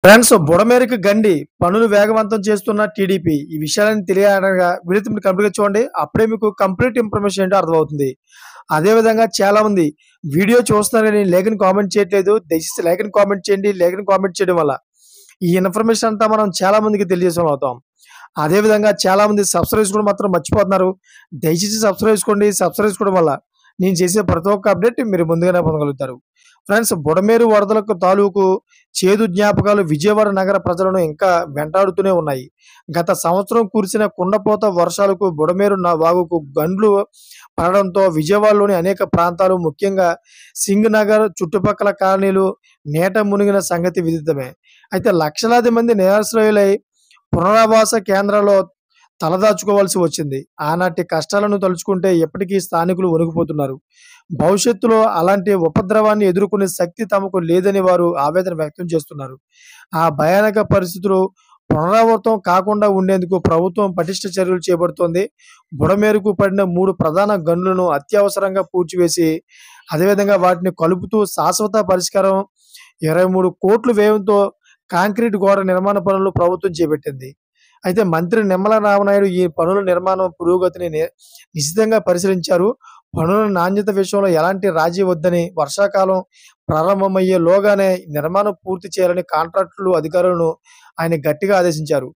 Friends బుడమేరకు గండి పనులు వేగవంతం చేస్తున్న టీడీపీ ఈ విషయాలను తెలియగా వీడియో మీరు కంప్లీట్గా చూడండి. అప్పుడే మీకు కంప్లీట్ ఇన్ఫర్మేషన్ ఏంటో అర్థమవుతుంది. అదే విధంగా చాలా మంది వీడియో చూస్తున్నారు కానీ లేఖని కామెంట్ చేయట్లేదు. దయచేసి లేఖని కామెంట్ చేయండి. లేఖని కామెంట్ చేయడం వల్ల ఈ ఇన్ఫర్మేషన్ అంతా మనం చాలా మందికి తెలియజేసం అవుతాం. అదే విధంగా చాలా మంది సబ్స్క్రైబ్ చేసుకోవడం మాత్రం మర్చిపోతున్నారు. దయచేసి సబ్స్క్రైబ్ చేసుకోండి. సబ్స్క్రైబ్ చేసుకోవడం వల్ల నేను చేసే ప్రతి ఒక్క అప్డేట్ మీరు ముందుగానే పొందగలుగుతారు. ఫ్రెండ్స్ బుడమేరు వరదలకు తాలూకు చేదు జ్ఞాపకాలు విజయవాడ నగర ప్రజలను ఇంకా వెంటాడుతూనే ఉన్నాయి. గత సంవత్సరం కురిసిన కుండపోత వర్షాలకు బుడమేరు వాగుకు గండ్లు పడడంతో విజయవాడలోని అనేక ప్రాంతాలు ముఖ్యంగా సింగ్ నగర్ చుట్టుపక్కల కాలనీలు నీట మునిగిన సంగతి విదితమే. అయితే లక్షలాది మంది నిరాశ్రయులై పునరావాస కేంద్రాల్లో తలదాచుకోవాల్సి వచ్చింది. ఆనాటి కష్టాలను తలుచుకుంటే ఎప్పటికీ స్థానికులు వణికిపోతున్నారు. భవిష్యత్తులో అలాంటి ఉపద్రవాన్ని ఎదుర్కొనే శక్తి తమకు లేదని వారు ఆవేదన వ్యక్తం చేస్తున్నారు. ఆ భయానక పరిస్థితులు పునరావృతం కాకుండా ఉండేందుకు ప్రభుత్వం పటిష్ట చర్యలు చేపడుతోంది. బుడమేరుకు పడిన 3 ప్రధాన గనులను అత్యవసరంగా పూడ్చివేసి అదేవిధంగా వాటిని కలుపుతూ శాశ్వత పరిష్కారం 23 కోట్ల వ్యయంతో కాంక్రీట్ గోడ నిర్మాణ పనులు ప్రభుత్వం చేపట్టింది. అయితే మంత్రి నిమ్మల రామనాయుడు ఈ పనుల నిర్మాణం పురోగతిని నిశితంగా పరిశీలించారు. పనుల నాణ్యత విషయంలో ఎలాంటి రాజీ వద్దని, వర్షాకాలం ప్రారంభమయ్యేలోగానే నిర్మాణం పూర్తి చేయాలని కాంట్రాక్టులు అధికారులను ఆయన గట్టిగా ఆదేశించారు.